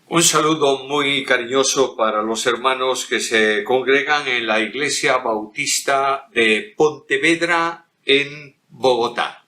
Un saludo muy cariñoso para los hermanos que se congregan en la Iglesia Bautista de Pontevedra en Bogotá.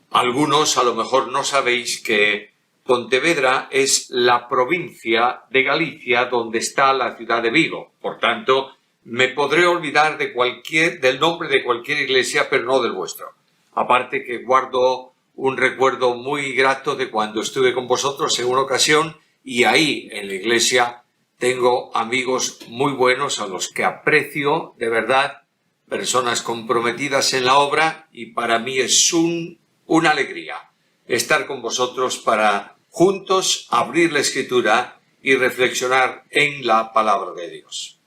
Algunos a lo mejor no sabéis que Pontevedra es la provincia de Galicia donde está la ciudad de Vigo. Por tanto, me podré olvidar del nombre de cualquier iglesia, pero no del vuestro. Aparte que guardo un recuerdo muy grato de cuando estuve con vosotros en una ocasión, y ahí en la iglesia tengo amigos muy buenos a los que aprecio de verdad, personas comprometidas en la obra, y para mí es una alegría estar con vosotros para juntos abrir la Escritura y reflexionar en la palabra de Dios.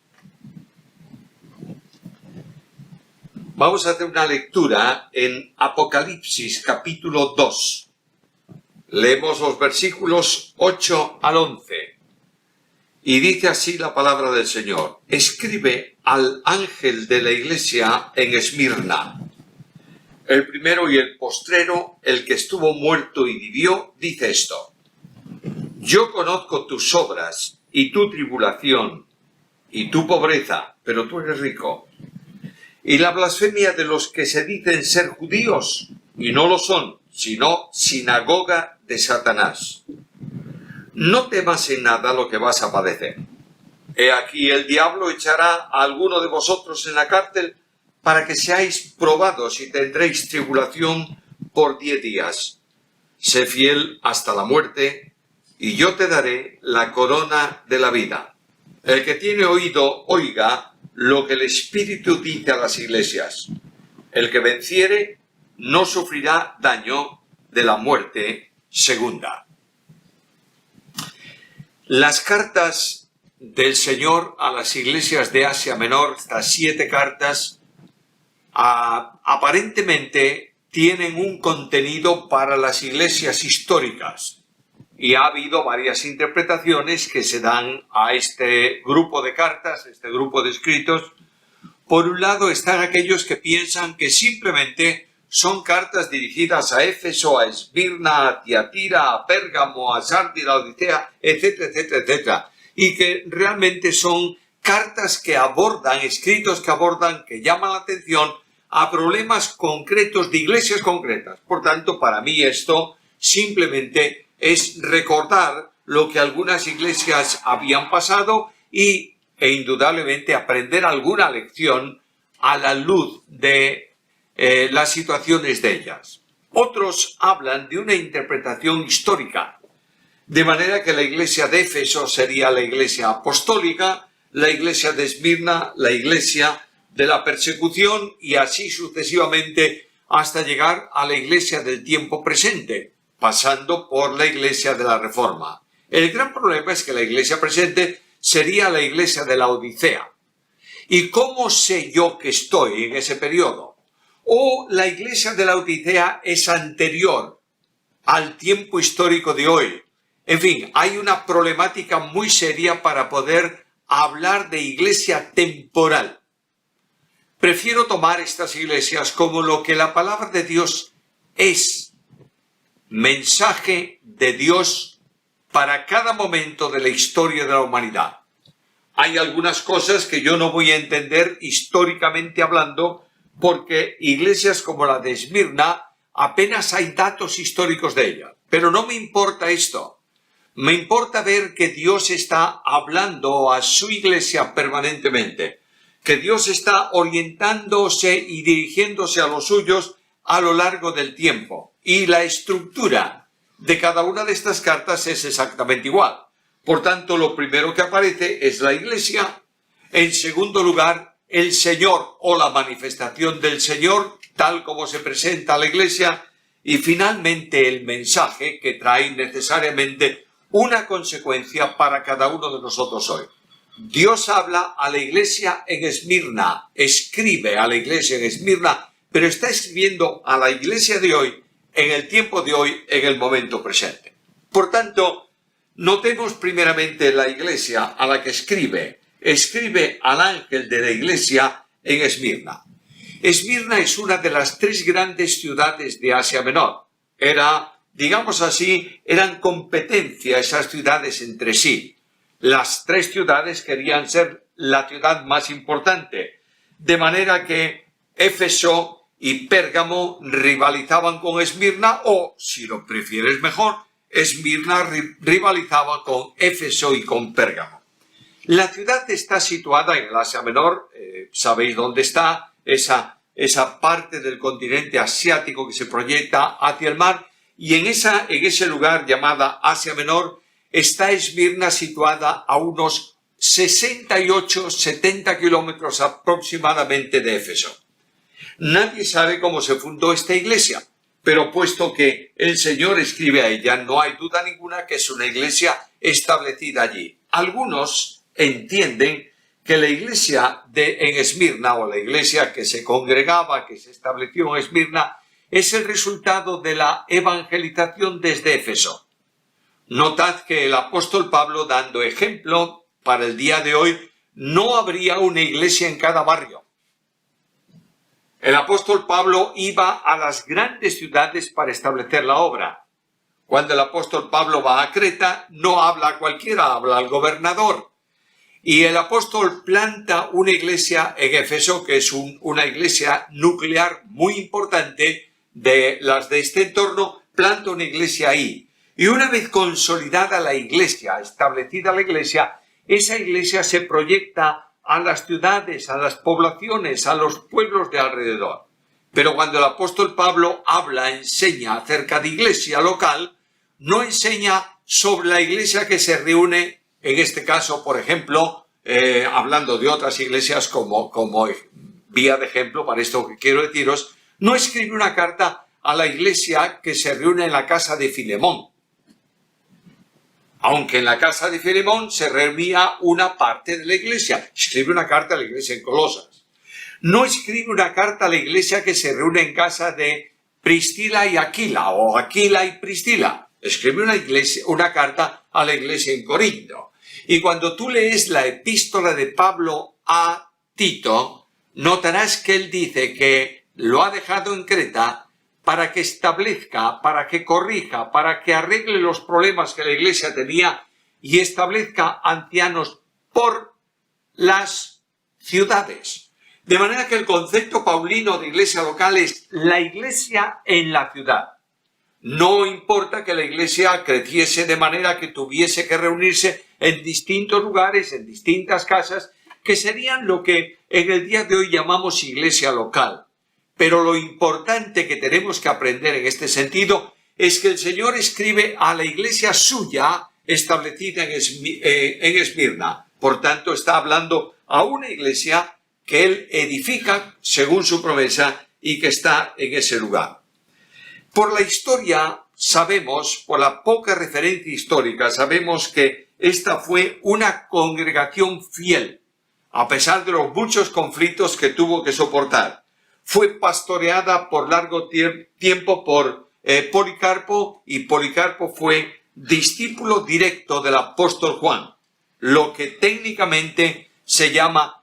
Vamos a hacer una lectura en Apocalipsis capítulo 2. Leemos los versículos 8 al 11. Y dice así la palabra del Señor: escribe al ángel de la iglesia en Esmirna, el primero y el postrero, el que estuvo muerto y vivió, dice esto: yo conozco tus obras y tu tribulación y tu pobreza, pero tú eres rico, y la blasfemia de los que se dicen ser judíos y no lo son, sino sinagoga de Satanás. No temas en nada lo que vas a padecer. He aquí el diablo echará a alguno de vosotros en la cárcel para que seáis probados y tendréis tribulación por 10 días. Sé fiel hasta la muerte, y yo te daré la corona de la vida. El que tiene oído, oiga lo que el Espíritu dice a las iglesias. El que venciere no sufrirá daño de la muerte segunda. Las cartas del Señor a las iglesias de Asia Menor, estas 7 cartas, aparentemente tienen un contenido para las iglesias históricas. Y ha habido varias interpretaciones que se dan a este grupo de cartas, este grupo de escritos. Por un lado están aquellos que piensan que simplemente son cartas dirigidas a Éfeso, a Esmirna, a Tiatira, a Pérgamo, a Sardis, a Odisea, etcétera, etcétera, etcétera. Y que realmente son cartas que abordan, escritos que abordan, que llaman la atención a problemas concretos de iglesias concretas. Por tanto, para mí esto simplemente es recordar lo que algunas iglesias habían pasado e indudablemente aprender alguna lección a la luz de las situaciones de ellas. Otros hablan de una interpretación histórica, de manera que la iglesia de Éfeso sería la iglesia apostólica, la iglesia de Esmirna, la iglesia de la persecución, y así sucesivamente hasta llegar a la iglesia del tiempo presente, pasando por la iglesia de la Reforma. El gran problema es que la iglesia presente sería la iglesia de la Odisea. ¿Y cómo sé yo que estoy en ese periodo? O la iglesia de la Odisea es anterior al tiempo histórico de hoy. En fin, hay una problemática muy seria para poder hablar de iglesia temporal. Prefiero tomar estas iglesias como lo que la palabra de Dios es: mensaje de Dios para cada momento de la historia de la humanidad. Hay algunas cosas que yo no voy a entender históricamente hablando, porque iglesias como la de Esmirna apenas hay datos históricos de ella. Pero no me importa esto. Me importa ver que Dios está hablando a su iglesia permanentemente, que Dios está orientándose y dirigiéndose a los suyos a lo largo del tiempo. Y la estructura de cada una de estas cartas es exactamente igual. Por tanto, lo primero que aparece es la iglesia. En segundo lugar, el Señor o la manifestación del Señor, tal como se presenta a la iglesia. Y finalmente el mensaje, que trae necesariamente una consecuencia para cada uno de nosotros hoy. Dios habla a la iglesia en Esmirna, escribe a la iglesia en Esmirna, pero está escribiendo a la iglesia de hoy, en el tiempo de hoy, en el momento presente. Por tanto, notemos primeramente la iglesia a la que escribe al ángel de la iglesia en Esmirna. Esmirna es una de las 3 grandes ciudades de Asia Menor. Era digamos así, eran competencia esas ciudades entre sí. Las tres ciudades querían ser la ciudad más importante, de manera que Éfeso y Pérgamo rivalizaban con Esmirna, o, si lo prefieres mejor, Esmirna rivalizaba con Éfeso y con Pérgamo. La ciudad está situada en el Asia Menor, sabéis dónde está, esa parte del continente asiático que se proyecta hacia el mar, y en ese lugar llamada Asia Menor está Esmirna, situada a unos 68-70 kilómetros aproximadamente de Éfeso. Nadie sabe cómo se fundó esta iglesia, pero puesto que el Señor escribe a ella, no hay duda ninguna que es una iglesia establecida allí. Algunos entienden que la iglesia en Esmirna, o la iglesia que se congregaba, que se estableció en Esmirna, es el resultado de la evangelización desde Éfeso. Notad que el apóstol Pablo, dando ejemplo para el día de hoy, no habría una iglesia en cada barrio. El apóstol Pablo iba a las grandes ciudades para establecer la obra. Cuando el apóstol Pablo va a Creta, no habla a cualquiera, habla al gobernador. Y el apóstol planta una iglesia en Éfeso, que es una iglesia nuclear muy importante de las de este entorno, planta una iglesia ahí. Y una vez consolidada la iglesia, establecida la iglesia, esa iglesia se proyecta a las ciudades, a las poblaciones, a los pueblos de alrededor. Pero cuando el apóstol Pablo enseña acerca de iglesia local, no enseña sobre la iglesia que se reúne, en este caso, por ejemplo, hablando de otras iglesias como vía de ejemplo para esto que quiero deciros, no escribe una carta a la iglesia que se reúne en la casa de Filemón. Aunque en la casa de Filemón se reunía una parte de la iglesia. Escribe una carta a la iglesia en Colosas. No escribe una carta a la iglesia que se reúne en casa de Priscila y Aquila, o Aquila y Priscila. Escribe una carta a la iglesia en Corinto. Y cuando tú lees la epístola de Pablo a Tito, notarás que él dice que lo ha dejado en Creta para que establezca, para que corrija, para que arregle los problemas que la iglesia tenía y establezca ancianos por las ciudades. De manera que el concepto paulino de iglesia local es la iglesia en la ciudad. No importa que la iglesia creciese de manera que tuviese que reunirse en distintos lugares, en distintas casas, que serían lo que en el día de hoy llamamos iglesia local. Pero lo importante que tenemos que aprender en este sentido es que el Señor escribe a la iglesia suya establecida en Esmirna. Por tanto, está hablando a una iglesia que Él edifica según su promesa y que está en ese lugar. Por la historia sabemos, por la poca referencia histórica, sabemos que esta fue una congregación fiel, a pesar de los muchos conflictos que tuvo que soportar. Fue pastoreada por largo tiempo por Policarpo, y Policarpo fue discípulo directo del apóstol Juan, lo que técnicamente se llama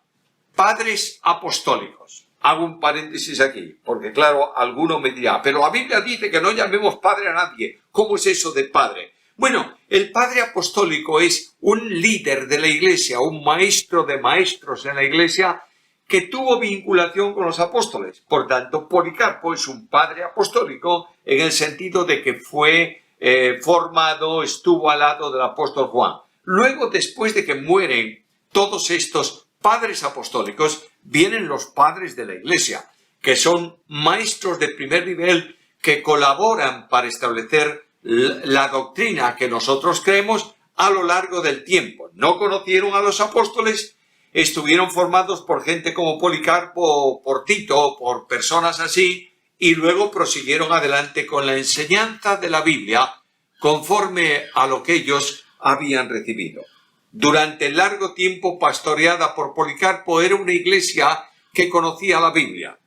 padres apostólicos. Hago un paréntesis aquí, porque claro, alguno me dirá, pero la Biblia dice que no llamemos padre a nadie. ¿Cómo es eso de padre? Bueno, el padre apostólico es un líder de la iglesia, un maestro de maestros en la iglesia, que tuvo vinculación con los apóstoles. Por tanto, Policarpo es un padre apostólico en el sentido de que fue formado, estuvo al lado del apóstol Juan. Luego, después de que mueren todos estos padres apostólicos, vienen los padres de la iglesia, que son maestros de primer nivel que colaboran para establecer la doctrina que nosotros creemos a lo largo del tiempo. No conocieron a los apóstoles, estuvieron formados por gente como Policarpo, por Tito, por personas así, y luego prosiguieron adelante con la enseñanza de la Biblia conforme a lo que ellos habían recibido. Durante largo tiempo pastoreada por Policarpo, era una iglesia que conocía la Biblia.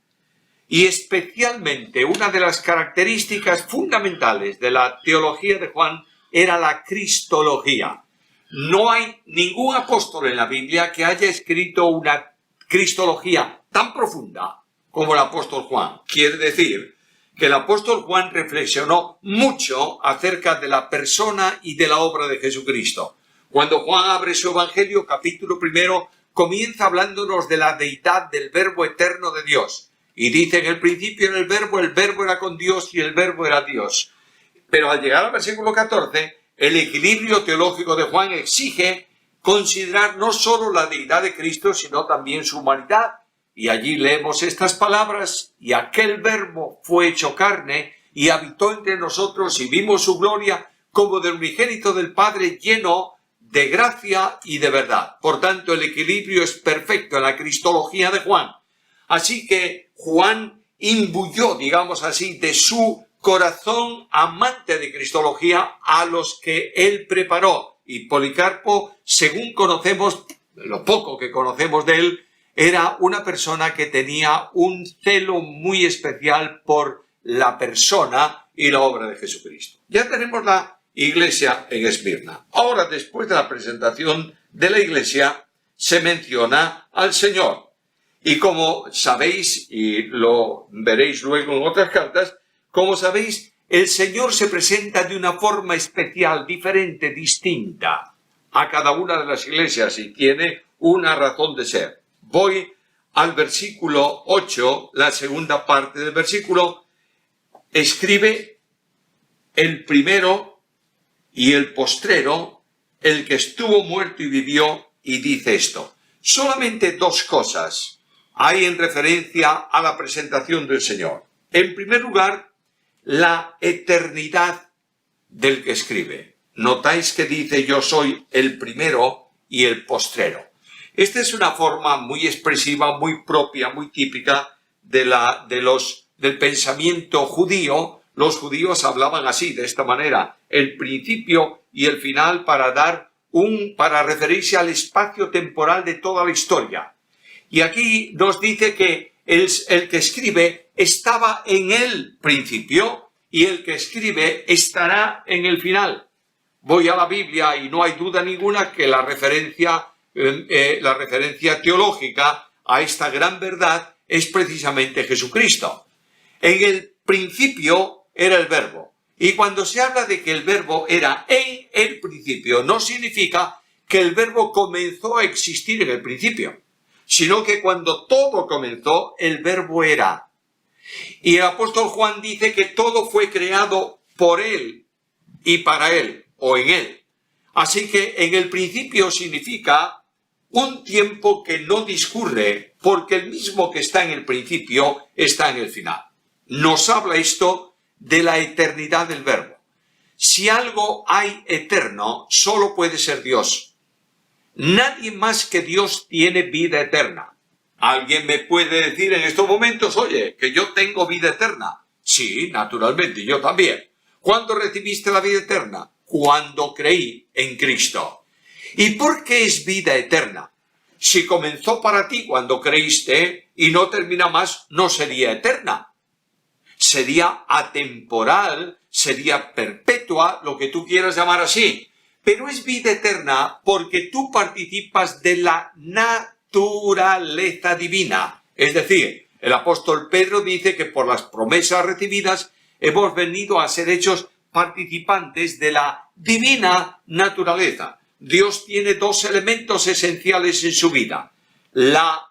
Y especialmente una de las características fundamentales de la teología de Juan era la cristología. No hay ningún apóstol en la Biblia que haya escrito una cristología tan profunda como el apóstol Juan. Quiere decir que el apóstol Juan reflexionó mucho acerca de la persona y de la obra de Jesucristo. Cuando Juan abre su Evangelio, capítulo 1, comienza hablándonos de la deidad del Verbo eterno de Dios. Y dice: en el principio era el Verbo era con Dios y el Verbo era Dios. Pero al llegar al versículo 14, el equilibrio teológico de Juan exige considerar no solo la deidad de Cristo, sino también su humanidad. Y allí leemos estas palabras: y aquel Verbo fue hecho carne y habitó entre nosotros y vimos su gloria como del unigénito del Padre, lleno de gracia y de verdad. Por tanto, el equilibrio es perfecto en la cristología de Juan. Así que Juan imbuyó, digamos así, de su corazón amante de cristología a los que él preparó. Y Policarpo, según conocemos, lo poco que conocemos de él, era una persona que tenía un celo muy especial por la persona y la obra de Jesucristo. Ya tenemos la iglesia en Esmirna. Ahora, después de la presentación de la iglesia, se menciona al Señor. Y como sabéis, y lo veréis luego en otras cartas, como sabéis, el Señor se presenta de una forma especial, diferente, distinta a cada una de las iglesias y tiene una razón de ser. Voy al versículo 8, la segunda parte del versículo. Escribe: el primero y el postrero, el que estuvo muerto y vivió, y dice esto. Solamente dos cosas hay en referencia a la presentación del Señor. En primer lugar, la eternidad del que escribe. Notáis que dice: yo soy el primero y el postrero. Esta es una forma muy expresiva, muy propia, muy típica del pensamiento judío. Los judíos hablaban así, de esta manera: el principio y el final, para referirse al espacio temporal de toda la historia. Y aquí nos dice que el que escribe estaba en el principio y el que escribe estará en el final. Voy a la Biblia y no hay duda ninguna que la referencia teológica a esta gran verdad es precisamente Jesucristo. En el principio era el Verbo. Y cuando se habla de que el Verbo era en el principio, no significa que el Verbo comenzó a existir en el principio, sino que cuando todo comenzó, el Verbo era. Y el apóstol Juan dice que todo fue creado por él y para él, o en él. Así que en el principio significa un tiempo que no discurre, porque el mismo que está en el principio está en el final. Nos habla esto de la eternidad del Verbo. Si algo hay eterno, solo puede ser Dios. Nadie más que Dios tiene vida eterna. ¿Alguien me puede decir en estos momentos: oye, que yo tengo vida eterna? Sí, naturalmente, yo también. ¿Cuándo recibiste la vida eterna? Cuando creí en Cristo. ¿Y por qué es vida eterna? Si comenzó para ti cuando creíste y no termina más, no sería eterna. Sería atemporal, sería perpetua, lo que tú quieras llamar así. Pero es vida eterna porque tú participas de la naturaleza divina. Es decir, el apóstol Pedro dice que por las promesas recibidas hemos venido a ser hechos participantes de la divina naturaleza. Dios tiene dos elementos esenciales en su vida: la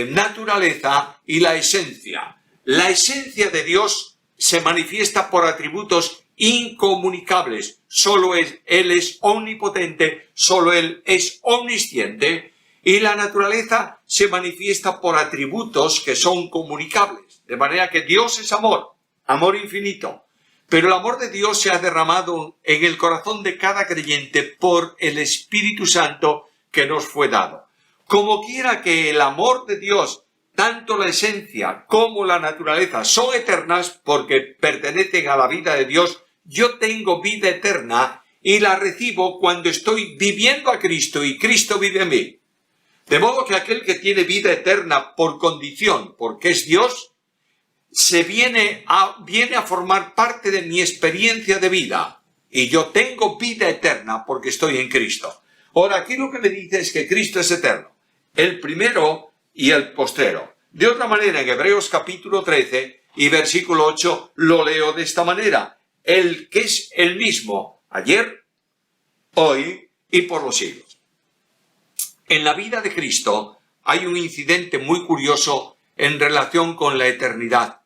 naturaleza y la esencia. La esencia de Dios se manifiesta por atributos incomunicables. Solo Él es omnipotente, solo Él es omnisciente, y la naturaleza se manifiesta por atributos que son comunicables. De manera que Dios es amor, amor infinito. Pero el amor de Dios se ha derramado en el corazón de cada creyente por el Espíritu Santo que nos fue dado. Como quiera que el amor de Dios, tanto la esencia como la naturaleza, son eternas porque pertenecen a la vida de Dios, yo tengo vida eterna y la recibo cuando estoy viviendo a Cristo y Cristo vive en mí. De modo que aquel que tiene vida eterna por condición, porque es Dios, viene a formar parte de mi experiencia de vida. Y yo tengo vida eterna porque estoy en Cristo. Ahora, aquí lo que me dice es que Cristo es eterno, el primero y el postrero. De otra manera, en Hebreos capítulo 13, Y versículo 8 lo leo de esta manera: el que es el mismo ayer, hoy y por los siglos. En la vida de Cristo hay un incidente muy curioso en relación con la eternidad,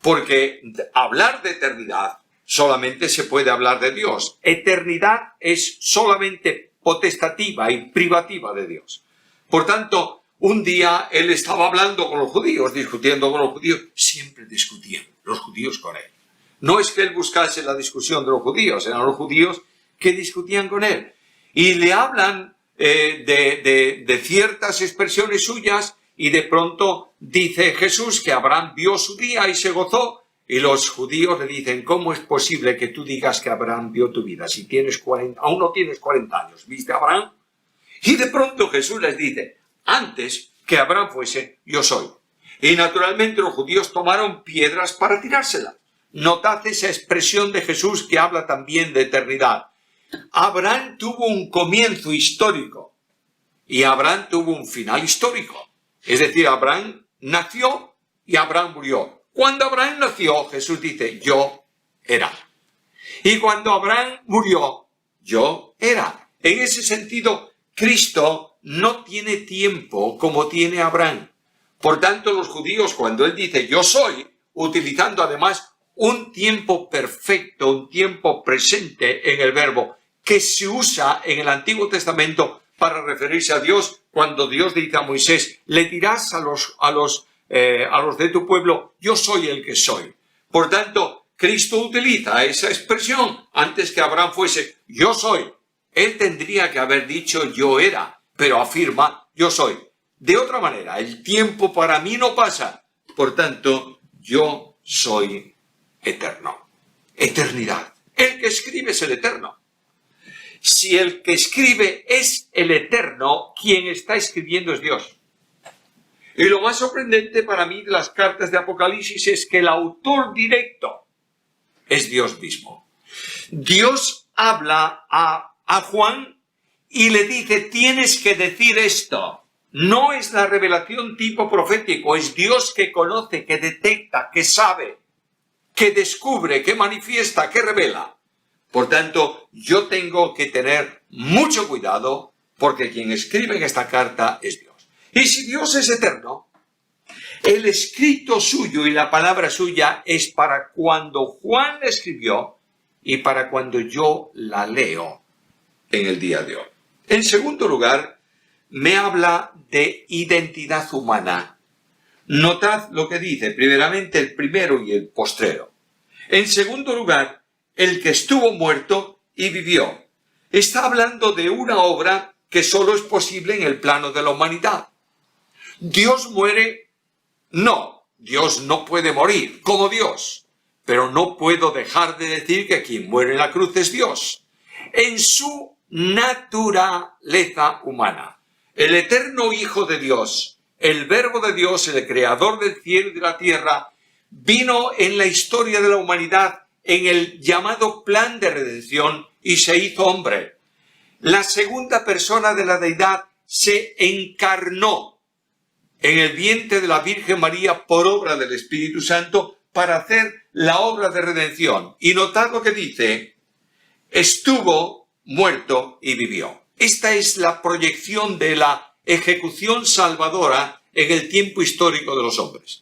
porque hablar de eternidad solamente se puede hablar de Dios. Eternidad es solamente potestativa y privativa de Dios. Por tanto, un día él estaba hablando con los judíos, discutiendo con los judíos, siempre discutían los judíos con él. No es que él buscase la discusión de los judíos, eran los judíos que discutían con él. Y le hablan de ciertas expresiones suyas, y de pronto dice Jesús que Abraham vio su día y se gozó, y los judíos le dicen: ¿cómo es posible que tú digas que Abraham vio tu vida? Si aún no tienes 40 años, ¿viste a Abraham? Y de pronto Jesús les dice: antes que Abraham fuese, yo soy. Y naturalmente los judíos tomaron piedras para tirárselas. Notad esa expresión de Jesús que habla también de eternidad. Abraham tuvo un comienzo histórico y Abraham tuvo un final histórico. Es decir, Abraham nació y Abraham murió. Cuando Abraham nació, Jesús dice: yo era. Y cuando Abraham murió, yo era. En ese sentido, Cristo no tiene tiempo como tiene Abraham. Por tanto, los judíos, cuando él dice yo soy, utilizando además un tiempo perfecto, un tiempo presente en el verbo, que se usa en el Antiguo Testamento para referirse a Dios, cuando Dios dice a Moisés: le dirás a los de tu pueblo, yo soy el que soy. Por tanto, Cristo utiliza esa expresión. Antes que Abraham fuese, yo soy. Él tendría que haber dicho yo era, pero afirma yo soy. De otra manera, el tiempo para mí no pasa. Por tanto, yo soy eterno. Eternidad. El que escribe es el eterno. Si el que escribe es el eterno, quien está escribiendo es Dios. Y lo más sorprendente para mí de las cartas de Apocalipsis es que el autor directo es Dios mismo. Dios habla a Juan y le dice: tienes que decir esto. No es la revelación tipo profético, es Dios que conoce, que detecta, que sabe, que descubre, que manifiesta, que revela. Por tanto, yo tengo que tener mucho cuidado, porque quien escribe en esta carta es Dios. Y si Dios es eterno, el escrito suyo y la palabra suya es para cuando Juan la escribió y para cuando yo la leo en el día de hoy. En segundo lugar, me habla de identidad humana. Notad lo que dice, primeramente el primero y el postrero. En segundo lugar, el que estuvo muerto y vivió. Está hablando de una obra que solo es posible en el plano de la humanidad. ¿Dios muere? No, Dios no puede morir como Dios. Pero no puedo dejar de decir que quien muere en la cruz es Dios. En su naturaleza humana. El eterno Hijo de Dios, el Verbo de Dios, el Creador del cielo y de la tierra, vino en la historia de la humanidad en el llamado plan de redención y se hizo hombre. La segunda persona de la deidad se encarnó en el vientre de la Virgen María por obra del Espíritu Santo para hacer la obra de redención. Y notad lo que dice: estuvo muerto y vivió. Esta es la proyección de la ejecución salvadora en el tiempo histórico de los hombres.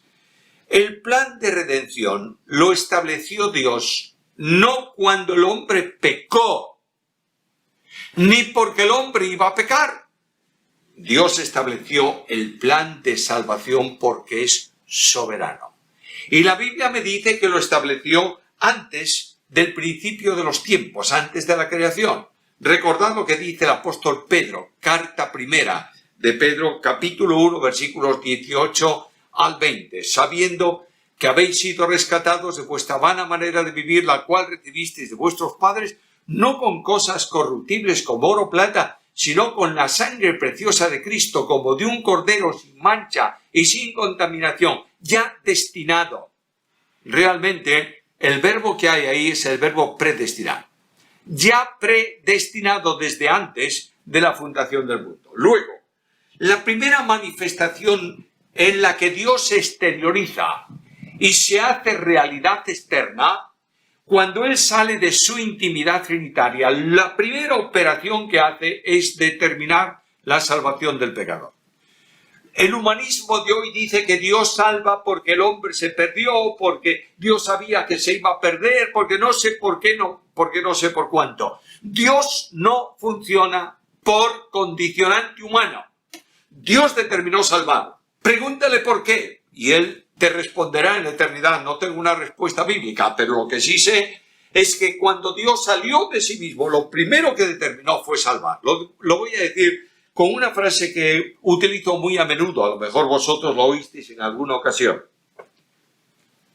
El plan de redención lo estableció Dios no cuando el hombre pecó, ni porque el hombre iba a pecar. Dios estableció el plan de salvación porque es soberano. Y la Biblia me dice que lo estableció antes del principio de los tiempos, antes de la creación. Recordad lo que dice el apóstol Pedro, carta primera de Pedro, capítulo 1, versículos 18 al 20, sabiendo que habéis sido rescatados de vuestra vana manera de vivir, la cual recibisteis de vuestros padres, no con cosas corruptibles como oro o plata, sino con la sangre preciosa de Cristo, como de un cordero sin mancha y sin contaminación, ya destinado. Realmente, el verbo que hay ahí es el verbo predestinar. Ya predestinado desde antes de la fundación del mundo. Luego, la primera manifestación en la que Dios se exterioriza y se hace realidad externa cuando Él sale de su intimidad trinitaria. La primera operación que hace es determinar la salvación del pecador. El humanismo de hoy dice que Dios salva porque el hombre se perdió, porque Dios sabía que se iba a perder, porque no sé por qué, porque no sé por cuánto. Dios no funciona por condicionante humano. Dios determinó salvar. Pregúntale por qué y Él te responderá en la eternidad. No tengo una respuesta bíblica, pero lo que sí sé es que cuando Dios salió de sí mismo, lo primero que determinó fue salvar. Lo voy a decir con una frase que utilizo muy a menudo, a lo mejor vosotros lo oísteis en alguna ocasión.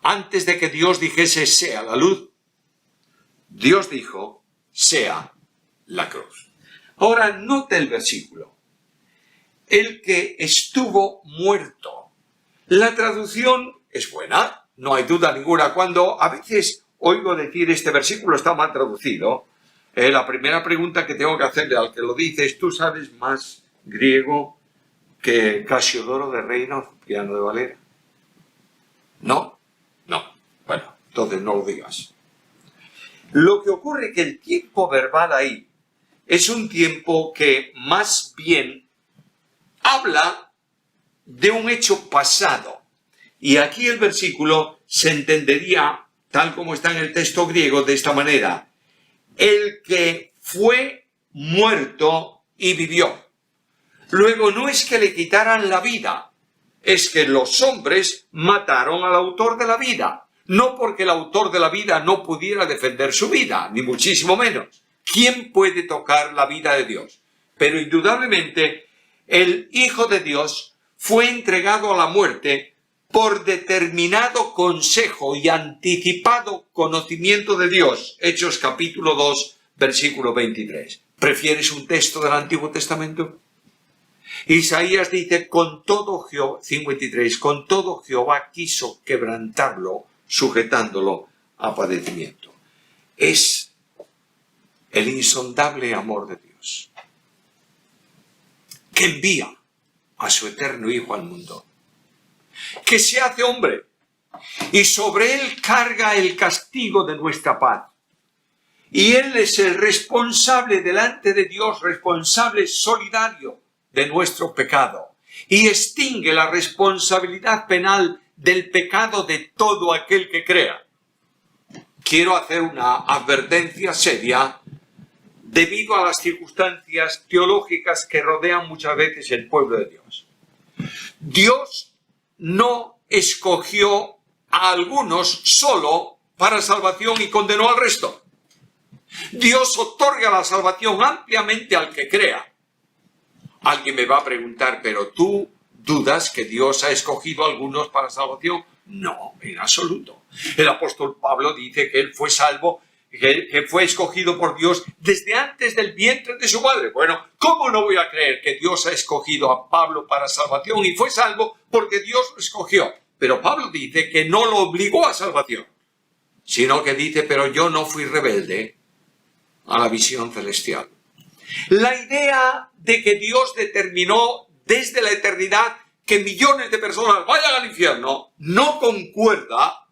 Antes de que Dios dijese sea la luz, Dios dijo sea la cruz. Ahora note el versículo. El que estuvo muerto. La traducción es buena, no hay duda ninguna. Cuando a veces oigo decir este versículo está mal traducido, la primera pregunta que tengo que hacerle al que lo dice es: ¿tú sabes más griego que Casiodoro de Reina, Cipriano de Valera? ¿No? No. Bueno, entonces no lo digas. Lo que ocurre es que el tiempo verbal ahí es un tiempo que más bien habla de un hecho pasado. Y aquí el versículo se entendería, tal como está en el texto griego, de esta manera: el que fue muerto y vivió. Luego no es que le quitaran la vida, es que los hombres mataron al autor de la vida. No porque el autor de la vida no pudiera defender su vida, ni muchísimo menos. ¿Quién puede tocar la vida de Dios? Pero indudablemente el Hijo de Dios fue entregado a la muerte por determinado consejo y anticipado conocimiento de Dios. Hechos capítulo 2, versículo 23. ¿Prefieres un texto del Antiguo Testamento? Isaías dice, con todo 53, con todo Jehová quiso quebrantarlo, sujetándolo a padecimiento. Es el insondable amor de Dios, que envía a su eterno Hijo al mundo, que se hace hombre, y sobre Él carga el castigo de nuestra paz. Y Él es el responsable delante de Dios, responsable solidario de nuestro pecado, y extingue la responsabilidad penal del pecado de todo aquel que crea. Quiero hacer una advertencia seria debido a las circunstancias teológicas que rodean muchas veces el pueblo de Dios. Dios no escogió a algunos solo para salvación y condenó al resto. Dios otorga la salvación ampliamente al que crea. Alguien me va a preguntar, ¿pero tú dudas que Dios ha escogido a algunos para salvación? No, en absoluto. El apóstol Pablo dice que él fue salvo, que fue escogido por Dios desde antes del vientre de su madre. Bueno, ¿cómo no voy a creer que Dios ha escogido a Pablo para salvación y fue salvo porque Dios lo escogió? Pero Pablo dice que no lo obligó a salvación, sino que dice, pero yo no fui rebelde a la visión celestial. La idea de que Dios determinó desde la eternidad que millones de personas vayan al infierno no concuerda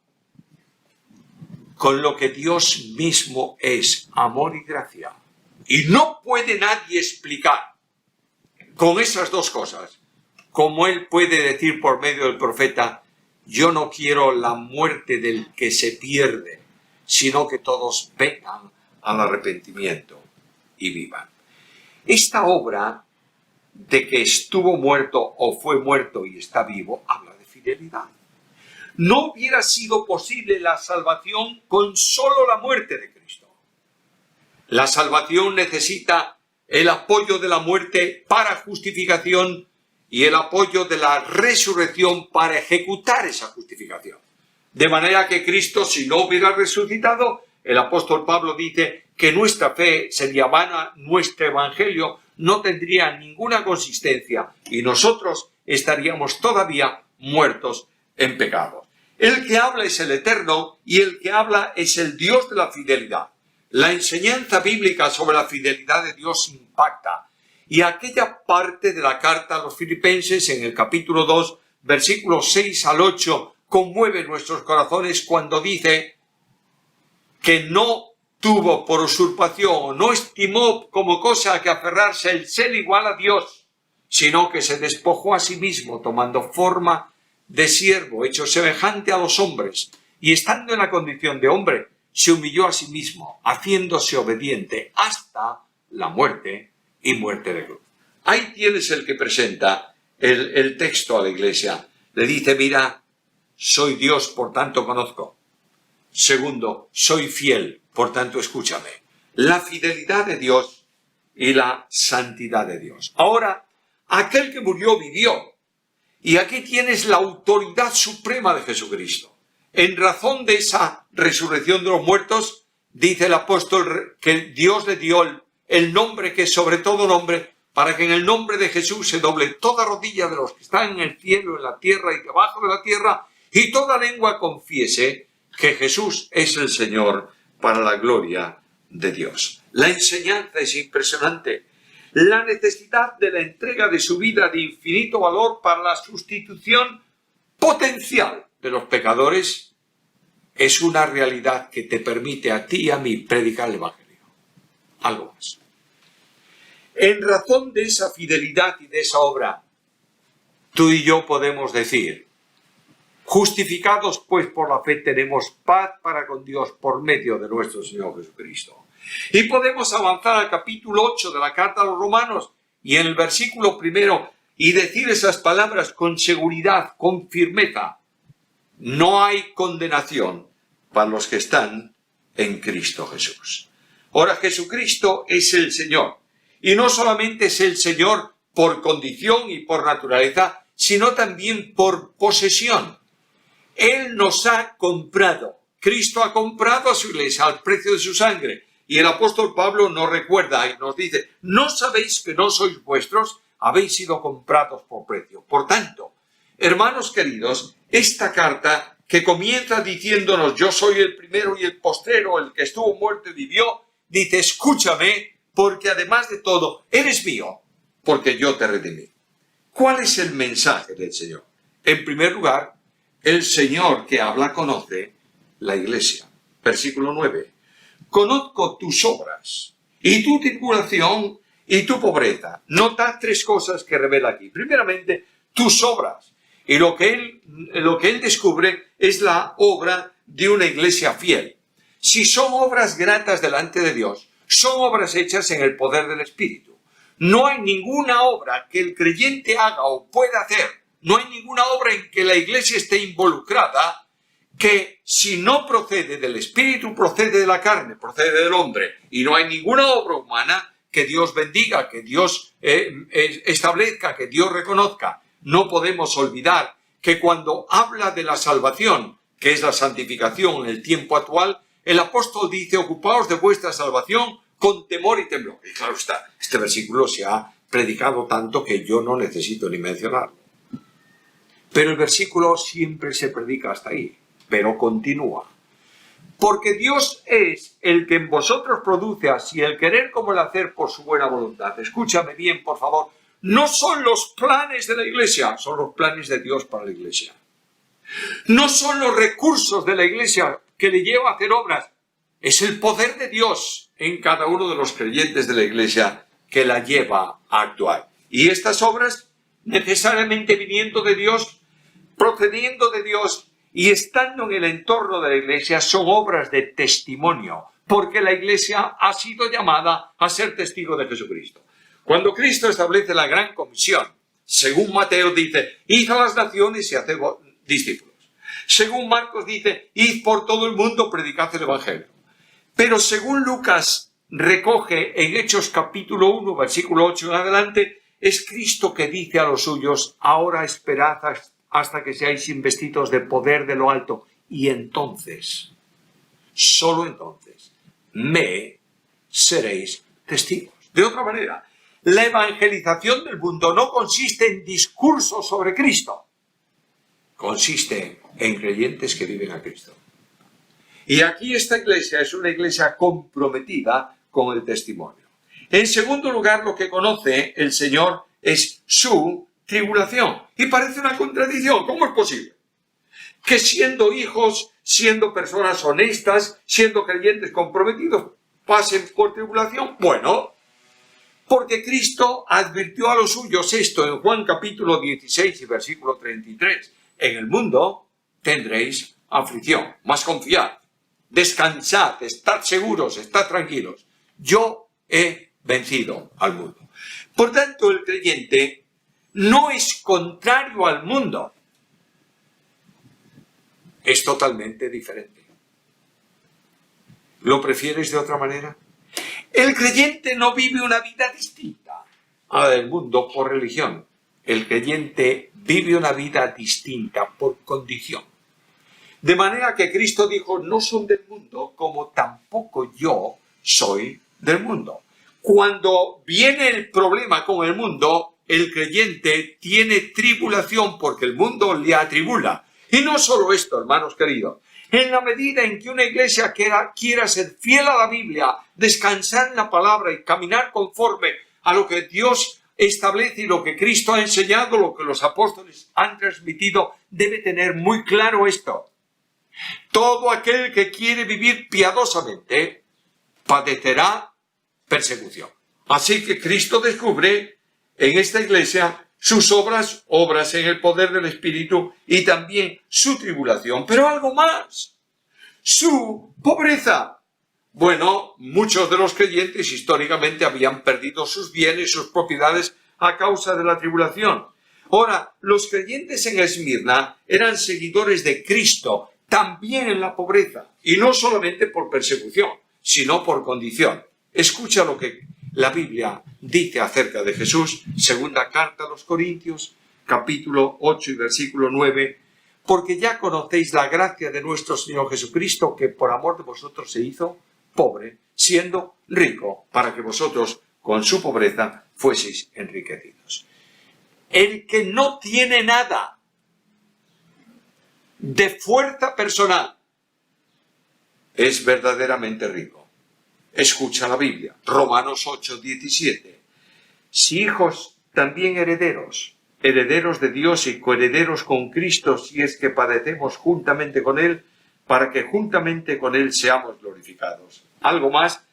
con lo que Dios mismo es, amor y gracia. Y no puede nadie explicar con esas dos cosas, como Él puede decir por medio del profeta, yo no quiero la muerte del que se pierde, sino que todos vengan al arrepentimiento y vivan. Esta obra de que estuvo muerto o fue muerto y está vivo, habla de fidelidad. No hubiera sido posible la salvación con solo la muerte de Cristo. La salvación necesita el apoyo de la muerte para justificación y el apoyo de la resurrección para ejecutar esa justificación. De manera que Cristo, si no hubiera resucitado, el apóstol Pablo dice que nuestra fe sería vana, nuestro evangelio no tendría ninguna consistencia y nosotros estaríamos todavía muertos en pecado. El que habla es el Eterno y el que habla es el Dios de la fidelidad. La enseñanza bíblica sobre la fidelidad de Dios impacta. Y aquella parte de la carta a los Filipenses en el capítulo 2, versículos 6 al 8, conmueve nuestros corazones cuando dice que no tuvo por usurpación, no estimó como cosa a que aferrarse el ser igual a Dios, sino que se despojó a sí mismo, tomando forma de siervo, hecho semejante a los hombres, y estando en la condición de hombre, se humilló a sí mismo, haciéndose obediente hasta la muerte y muerte de cruz. Ahí tienes el que presenta el texto a la iglesia. Le dice, mira, soy Dios, por tanto conozco. Segundo, soy fiel, por tanto escúchame. La fidelidad de Dios y la santidad de Dios. Ahora, aquel que murió vivió. Y aquí tienes la autoridad suprema de Jesucristo. En razón de esa resurrección de los muertos, dice el apóstol que Dios le dio el nombre que es sobre todo nombre, para que en el nombre de Jesús se doble toda rodilla de los que están en el cielo, en la tierra y debajo de la tierra, y toda lengua confiese que Jesús es el Señor, para la gloria de Dios. La enseñanza es impresionante. La necesidad de la entrega de su vida de infinito valor para la sustitución potencial de los pecadores es una realidad que te permite a ti y a mí predicar el Evangelio. Algo más. En razón de esa fidelidad y de esa obra, tú y yo podemos decir, justificados pues por la fe tenemos paz para con Dios por medio de nuestro Señor Jesucristo. Y podemos avanzar al capítulo 8 de la carta a los Romanos y en el versículo 1 y decir esas palabras con seguridad, con firmeza. No hay condenación para los que están en Cristo Jesús. Ahora, Jesucristo es el Señor. Y no solamente es el Señor por condición y por naturaleza, sino también por posesión. Él nos ha comprado. Cristo ha comprado a su iglesia al precio de su sangre. Y el apóstol Pablo nos recuerda y nos dice, ¿no sabéis que no sois vuestros? Habéis sido comprados por precio. Por tanto, hermanos queridos, esta carta que comienza diciéndonos, yo soy el primero y el postrero, el que estuvo muerto y vivió, dice, escúchame, porque además de todo, eres mío, porque yo te redimí. ¿Cuál es el mensaje del Señor? En primer lugar, el Señor que habla conoce la iglesia. Versículo 9. Conozco tus obras y tu tribulación y tu pobreza. Nota tres cosas que revela aquí. Primeramente, tus obras. Y lo que él descubre es la obra de una iglesia fiel. Si son obras gratas delante de Dios, son obras hechas en el poder del Espíritu. No hay ninguna obra que el creyente haga o pueda hacer, no hay ninguna obra en que la iglesia esté involucrada, que si no procede del Espíritu, procede de la carne, procede del hombre. Y no hay ninguna obra humana que Dios bendiga, que Dios establezca, que Dios reconozca. No podemos olvidar que cuando habla de la salvación, que es la santificación en el tiempo actual, el apóstol dice, ocupaos de vuestra salvación con temor y temblor. Y claro está, este versículo se ha predicado tanto que yo no necesito ni mencionarlo. Pero el versículo siempre se predica hasta ahí, pero continúa. Porque Dios es el que en vosotros produce así el querer como el hacer por su buena voluntad. Escúchame bien, por favor. No son los planes de la iglesia, son los planes de Dios para la iglesia. No son los recursos de la iglesia que le lleva a hacer obras. Es el poder de Dios en cada uno de los creyentes de la iglesia que la lleva a actuar. Y estas obras, necesariamente viniendo de Dios, procediendo de Dios y estando en el entorno de la iglesia, son obras de testimonio, porque la iglesia ha sido llamada a ser testigo de Jesucristo. Cuando Cristo establece la gran comisión, según Mateo dice, id a las naciones y haced discípulos. Según Marcos dice, id por todo el mundo, predicad el Evangelio. Pero según Lucas recoge en Hechos capítulo 1, versículo 8 en adelante, es Cristo que dice a los suyos, ahora esperad hasta que seáis investidos de poder de lo alto. Y entonces, solo entonces, me seréis testigos. De otra manera, la evangelización del mundo no consiste en discursos sobre Cristo. Consiste en creyentes que viven a Cristo. Y aquí esta iglesia es una iglesia comprometida con el testimonio. En segundo lugar, lo que conoce el Señor es su tribulación. Y parece una contradicción. ¿Cómo es posible? que siendo hijos, siendo personas honestas, siendo creyentes comprometidos, pasen por tribulación? Bueno, porque Cristo advirtió a los suyos esto en Juan capítulo 16 y versículo 33. En el mundo tendréis aflicción, mas confiad, descansad, estad seguros, estad tranquilos. Yo he vencido al mundo. Por tanto, el creyente no es contrario al mundo. Es totalmente diferente. ¿Lo prefieres de otra manera? El creyente no vive una vida distinta a la del mundo por religión. El creyente vive una vida distinta por condición. De manera que Cristo dijo, no son del mundo, como tampoco yo soy del mundo. Cuando viene el problema con el mundo, el creyente tiene tribulación porque el mundo le atribula. Y no solo esto, hermanos queridos. En la medida en que una iglesia quiera ser fiel a la Biblia, descansar en la palabra y caminar conforme a lo que Dios establece y lo que Cristo ha enseñado, lo que los apóstoles han transmitido, debe tener muy claro esto. Todo aquel que quiere vivir piadosamente padecerá persecución. Así que Cristo descubre en esta iglesia sus obras en el poder del Espíritu y también su tribulación, pero algo más, su pobreza. Bueno, muchos de los creyentes históricamente habían perdido sus bienes, sus propiedades a causa de la tribulación. Ahora, los creyentes en Esmirna eran seguidores de Cristo, también en la pobreza, y no solamente por persecución, sino por condición. Escucha lo que la Biblia dice acerca de Jesús, segunda carta a los Corintios, capítulo 8 y versículo 9, porque ya conocéis la gracia de nuestro Señor Jesucristo, que por amor de vosotros se hizo pobre, siendo rico, para que vosotros con su pobreza fueseis enriquecidos. El que no tiene nada de fuerza personal es verdaderamente rico. Escucha la Biblia, Romanos 8, 17. Si hijos, también herederos, herederos de Dios y coherederos con Cristo, si es que padecemos juntamente con Él, para que juntamente con Él seamos glorificados. Algo más,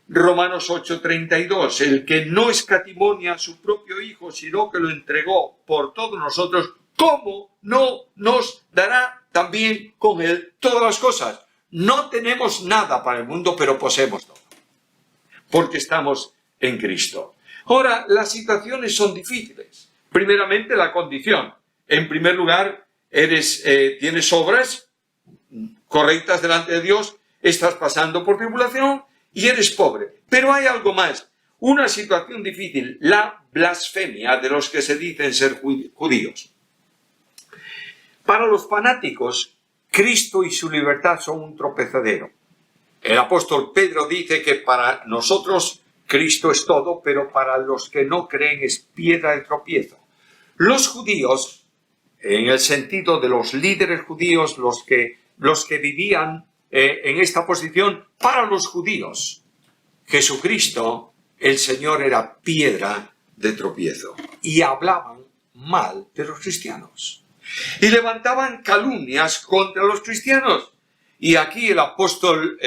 Romanos 8, 32. El que no escatimonia a su propio Hijo, sino que lo entregó por todos nosotros, ¿cómo no nos dará también con Él todas las cosas? No tenemos nada para el mundo, pero poseemos todo, porque estamos en Cristo. Ahora, las situaciones son difíciles. Primeramente, la condición. En primer lugar, tienes obras correctas delante de Dios, estás pasando por tribulación y eres pobre. Pero hay algo más. Una situación difícil, la blasfemia de los que se dicen ser judíos. Para los fanáticos, Cristo y su libertad son un tropezadero. El apóstol Pedro dice que para nosotros Cristo es todo, pero para los que no creen es piedra de tropiezo. Los judíos, en el sentido de los líderes judíos, los que vivían en esta posición, para los judíos, Jesucristo, el Señor, era piedra de tropiezo. Y hablaban mal de los cristianos. Y levantaban calumnias contra los cristianos. Y aquí el apóstol,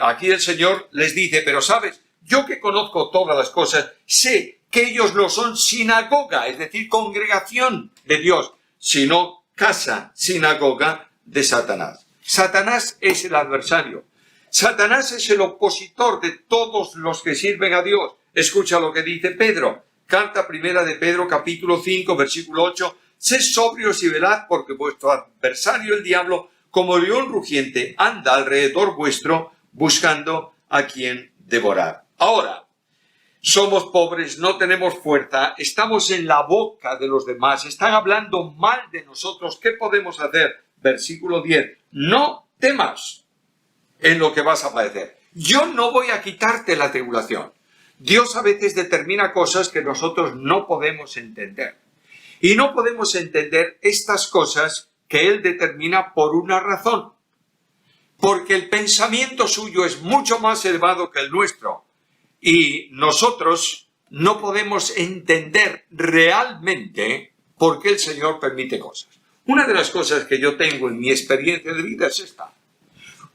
aquí el Señor les dice, pero sabes, yo que conozco todas las cosas, sé que ellos no son sinagoga, es decir, congregación de Dios, sino casa, sinagoga de Satanás. Satanás es el adversario. Satanás es el opositor de todos los que sirven a Dios. Escucha lo que dice Pedro. Carta primera de Pedro, capítulo 5, versículo 8. Sed sobrios y velad, porque vuestro adversario, el diablo, como león rugiente, anda alrededor vuestro, buscando a quien devorar. Ahora, somos pobres, no tenemos fuerza, estamos en la boca de los demás, están hablando mal de nosotros. ¿Qué podemos hacer? Versículo 10. No temas en lo que vas a padecer. Yo no voy a quitarte la tribulación. Dios a veces determina cosas que nosotros no podemos entender. Y no podemos entender estas cosas que Él determina por una razón. Porque el pensamiento suyo es mucho más elevado que el nuestro. Y nosotros no podemos entender realmente por qué el Señor permite cosas. Una de las cosas que yo tengo en mi experiencia de vida es esta.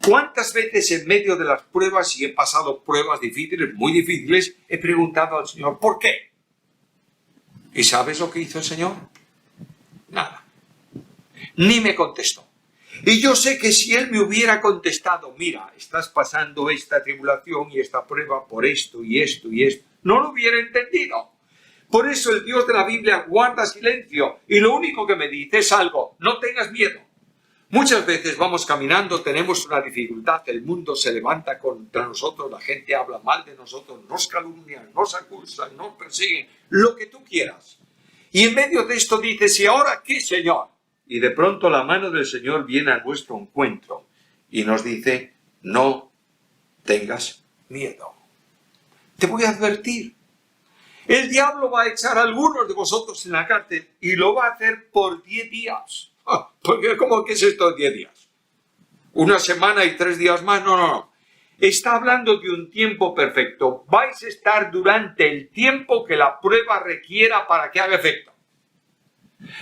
¿Cuántas veces en medio de las pruebas, y he pasado pruebas difíciles, muy difíciles, he preguntado al Señor, ¿por qué? ¿Y sabes lo que hizo el Señor? Nada. Ni me contestó. Y yo sé que si Él me hubiera contestado, mira, estás pasando esta tribulación y esta prueba por esto y esto y esto, no lo hubiera entendido. Por eso el Dios de la Biblia guarda silencio y lo único que me dice es algo, no tengas miedo. Muchas veces vamos caminando, tenemos una dificultad, el mundo se levanta contra nosotros, la gente habla mal de nosotros, nos calumnian, nos acusan, nos persiguen, lo que tú quieras. Y en medio de esto dices, ¿y ahora qué, Señor? Y de pronto la mano del Señor viene a nuestro encuentro y nos dice, no tengas miedo. Te voy a advertir. El diablo va a echar a algunos de vosotros en la cárcel y lo va a hacer por 10 días. Porque ¿cómo que es esto de 10 días? ¿Una semana y 3 días más? No. Está hablando de un tiempo perfecto. Vais a estar durante el tiempo que la prueba requiera para que haga efecto.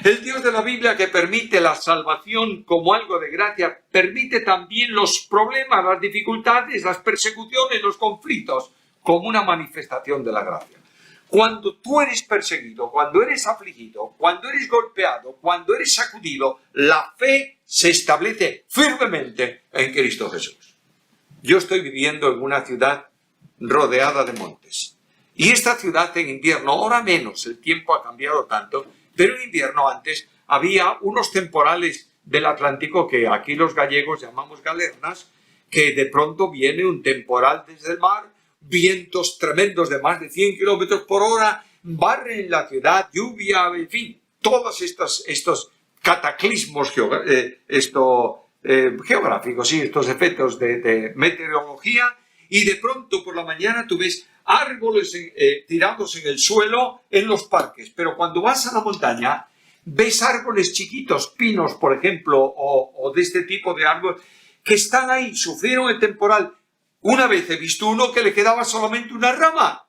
El Dios de la Biblia, que permite la salvación como algo de gracia, permite también los problemas, las dificultades, las persecuciones, los conflictos como una manifestación de la gracia. Cuando tú eres perseguido, cuando eres afligido, cuando eres golpeado, cuando eres sacudido, la fe se establece firmemente en Cristo Jesús. Yo estoy viviendo en una ciudad rodeada de montes. Y esta ciudad en invierno, ahora menos, el tiempo ha cambiado tanto, pero en invierno antes había unos temporales del Atlántico que aquí los gallegos llamamos galernas, que de pronto viene un temporal desde el mar, vientos tremendos de más de 100 kilómetros por hora, barren la ciudad, lluvia, en fin, todos estos cataclismos geográficos, sí, estos efectos de meteorología, y de pronto por la mañana tú ves árboles tirados en el suelo en los parques, pero cuando vas a la montaña ves árboles chiquitos, pinos, por ejemplo, o de este tipo de árboles, que están ahí, sufrieron el temporal. Una vez he visto uno que le quedaba solamente una rama,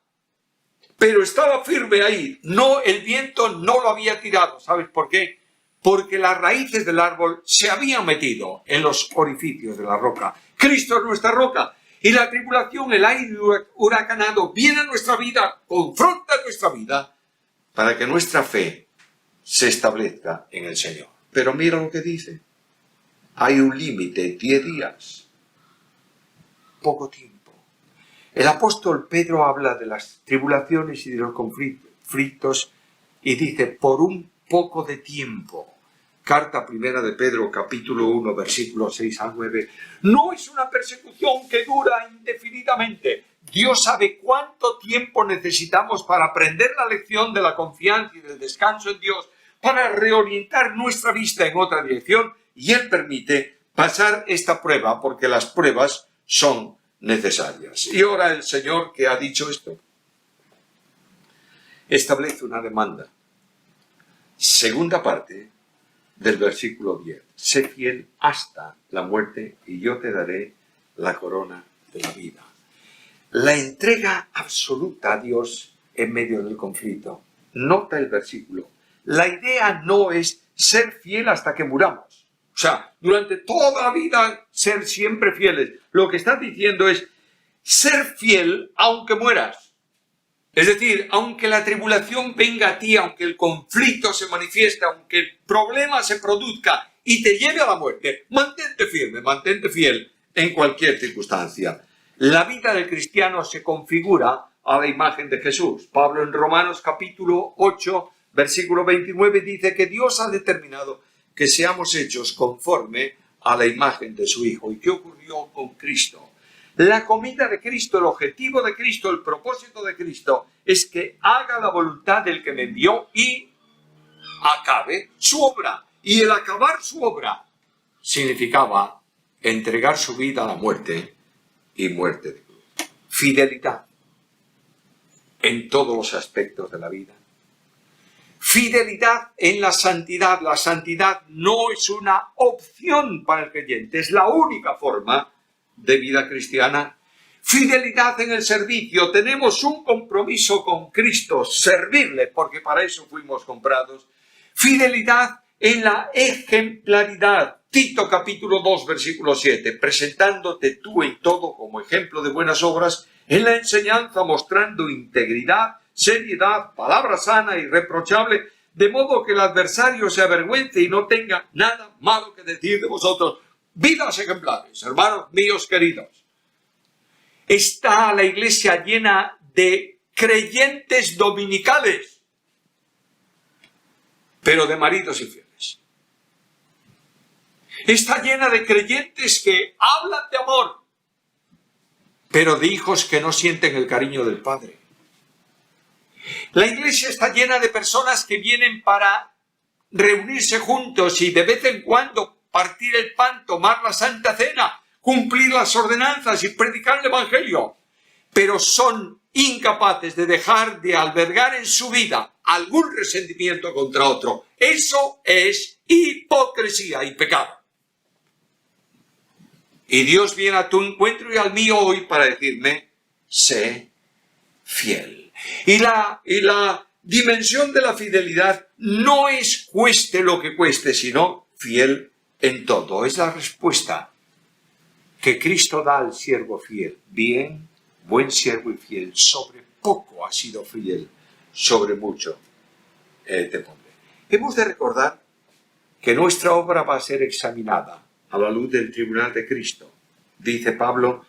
pero estaba firme ahí. No, el viento no lo había tirado. ¿Sabes por qué? Porque las raíces del árbol se habían metido en los orificios de la roca. Cristo es nuestra roca. Y la tribulación, el aire huracanado, viene a nuestra vida, confronta nuestra vida, para que nuestra fe se establezca en el Señor. Pero mira lo que dice. Hay un límite, 10 días. Poco tiempo. El apóstol Pedro habla de las tribulaciones y de los conflictos y dice, por un poco de tiempo. Carta primera de Pedro, capítulo 1, versículos 6 al 9. No es una persecución que dura indefinidamente. Dios sabe cuánto tiempo necesitamos para aprender la lección de la confianza y del descanso en Dios, para reorientar nuestra vista en otra dirección, y Él permite pasar esta prueba porque las pruebas son necesarias. Y ahora el Señor, que ha dicho esto, establece una demanda. Segunda parte del versículo 10. Sé fiel hasta la muerte y yo te daré la corona de la vida. La entrega absoluta a Dios en medio del conflicto. Nota el versículo. La idea no es ser fiel hasta que muramos. O sea, durante toda la vida ser siempre fieles. Lo que está diciendo es ser fiel aunque mueras. Es decir, aunque la tribulación venga a ti, aunque el conflicto se manifieste, aunque el problema se produzca y te lleve a la muerte, mantente firme, mantente fiel en cualquier circunstancia. La vida del cristiano se configura a la imagen de Jesús. Pablo en Romanos capítulo 8, versículo 29 dice que Dios ha determinado que seamos hechos conforme a la imagen de su Hijo. ¿Y qué ocurrió con Cristo? La comida de Cristo, el objetivo de Cristo, el propósito de Cristo es que haga la voluntad del que me envió y acabe su obra. Y el acabar su obra significaba entregar su vida a la muerte y muerte de cruz. Fidelidad en todos los aspectos de la vida. Fidelidad en la santidad. La santidad no es una opción para el creyente, es la única forma de vida cristiana. Fidelidad en el servicio. Tenemos un compromiso con Cristo, servirle, porque para eso fuimos comprados. Fidelidad en la ejemplaridad. Tito capítulo 2, versículo 7, presentándote tú en todo como ejemplo de buenas obras, en la enseñanza mostrando integridad, seriedad, palabra sana y irreprochable, de modo que el adversario se avergüence y no tenga nada malo que decir de vosotros. Vidas ejemplares, hermanos míos queridos. Está la iglesia llena de creyentes dominicales, pero de maridos infieles. Está llena de creyentes que hablan de amor, pero de hijos que no sienten el cariño del Padre. La iglesia está llena de personas que vienen para reunirse juntos y de vez en cuando partir el pan, tomar la Santa Cena, cumplir las ordenanzas y predicar el Evangelio, pero son incapaces de dejar de albergar en su vida algún resentimiento contra otro. Eso es hipocresía y pecado. Y Dios viene a tu encuentro y al mío hoy para decirme, sé fiel. Y la dimensión de la fidelidad no es cueste lo que cueste, sino fiel en todo. Es la respuesta que Cristo da al siervo fiel. Bien, buen siervo y fiel, sobre poco has sido fiel, sobre mucho te pondré. Hemos de recordar que nuestra obra va a ser examinada a la luz del tribunal de Cristo. Dice Pablo,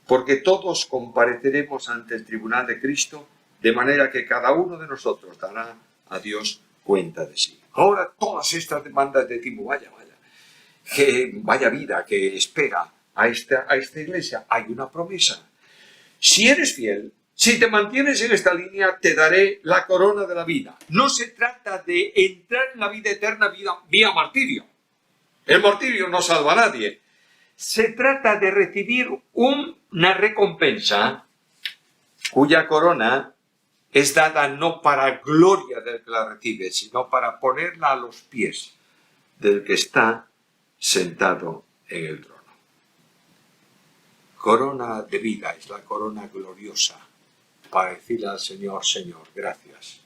porque todos compareceremos ante el tribunal de Cristo, de manera que cada uno de nosotros dará a Dios cuenta de sí. Ahora todas estas demandas de Timo, vaya vida que espera a esta iglesia, hay una promesa. Si eres fiel, si te mantienes en esta línea, te daré la corona de la vida. No se trata de entrar en la vida eterna vía martirio. El martirio no salva a nadie. Se trata de recibir una recompensa cuya corona es dada no para gloria del que la recibe, sino para ponerla a los pies del que está sentado en el trono. Corona de vida es la corona gloriosa para decirle al Señor, Señor, gracias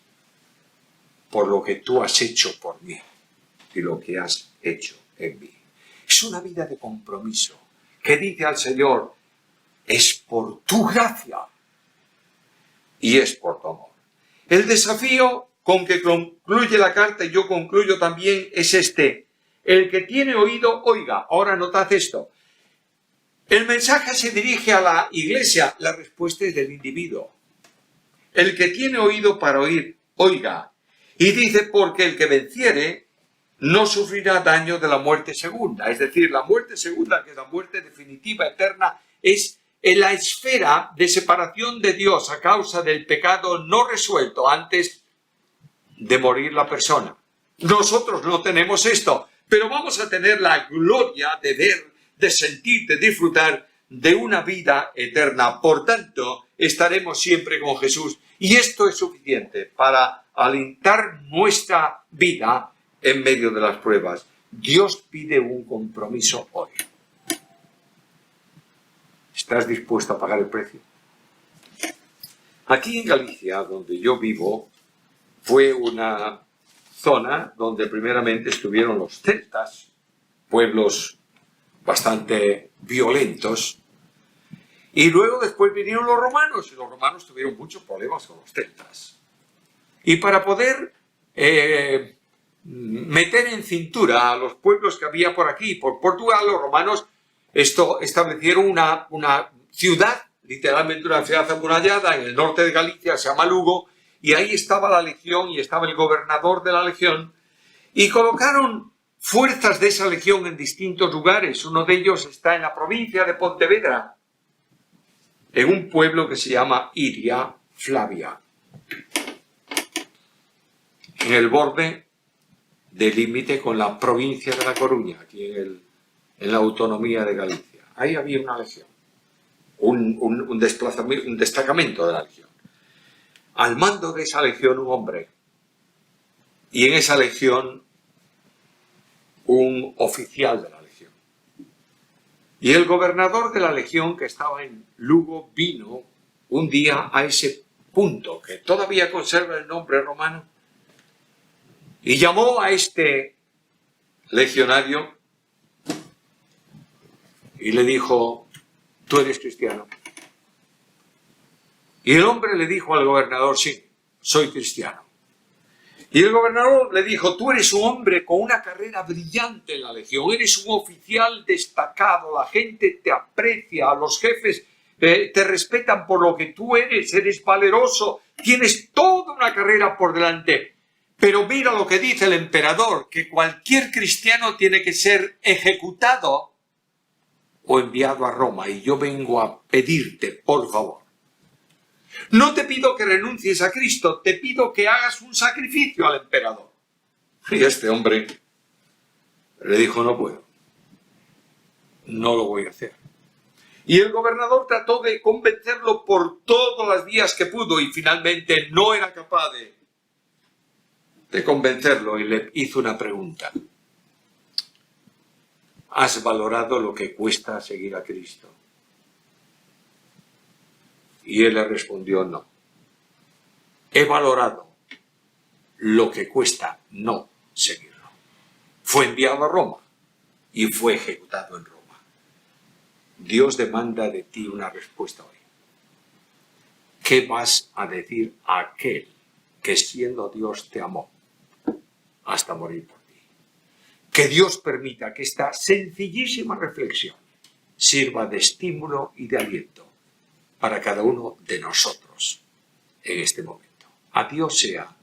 por lo que tú has hecho por mí y lo que has hecho en mí. Es una vida de compromiso que dice al Señor, es por tu gracia y es por tu amor. El desafío con que concluye la carta, y yo concluyo también, es este. El que tiene oído, oiga. Ahora notad esto. El mensaje se dirige a la iglesia, la respuesta es del individuo. El que tiene oído para oír, oiga. Y dice, porque el que venciere no sufrirá daño de la muerte segunda. Es decir, la muerte segunda, que es la muerte definitiva, eterna, es en la esfera de separación de Dios a causa del pecado no resuelto antes de morir la persona. Nosotros no tenemos esto, pero vamos a tener la gloria de ver, de sentir, de disfrutar de una vida eterna. Por tanto, estaremos siempre con Jesús. Y esto es suficiente para alentar nuestra vida en medio de las pruebas. Dios pide un compromiso hoy. ¿Estás dispuesto a pagar el precio? Aquí en Galicia, donde yo vivo, fue una zona donde primeramente estuvieron los celtas, pueblos bastante violentos, y luego después vinieron los romanos, y los romanos tuvieron muchos problemas con los celtas. Y para poder meter en cintura a los pueblos que había por aquí, por Portugal, los romanos establecieron una ciudad, literalmente una ciudad amurallada en el norte de Galicia, se llama Lugo, y ahí estaba la legión y estaba el gobernador de la legión, y colocaron fuerzas de esa legión en distintos lugares. Uno de ellos está en la provincia de Pontevedra, en un pueblo que se llama Iria Flavia, en el borde del límite con la provincia de La Coruña, aquí en la autonomía de Galicia. Ahí había una legión, un destacamento de la legión. Al mando de esa legión un hombre, y en esa legión un oficial de la legión. Y el gobernador de la legión que estaba en Lugo vino un día a ese punto, que todavía conserva el nombre romano, y llamó a este legionario y le dijo, ¿tú eres cristiano? Y el hombre le dijo al gobernador, sí, soy cristiano. Y el gobernador le dijo, tú eres un hombre con una carrera brillante en la legión, eres un oficial destacado, la gente te aprecia, los jefes te respetan por lo que tú eres valeroso, tienes toda una carrera por delante. Pero mira lo que dice el emperador, que cualquier cristiano tiene que ser ejecutado o enviado a Roma, y yo vengo a pedirte, por favor. No te pido que renuncies a Cristo, te pido que hagas un sacrificio al emperador. Y este hombre le dijo, no puedo, no lo voy a hacer. Y el gobernador trató de convencerlo por todas las vías que pudo y finalmente no era capaz de convencerlo y le hizo una pregunta. ¿Has valorado lo que cuesta seguir a Cristo? Y él le respondió, no. He valorado lo que cuesta no seguirlo. Fue enviado a Roma y fue ejecutado en Roma. Dios demanda de ti una respuesta hoy. ¿Qué vas a decir a aquel que siendo Dios te amó hasta morir por ti? Que Dios permita que esta sencillísima reflexión sirva de estímulo y de aliento para cada uno de nosotros en este momento. A Dios sea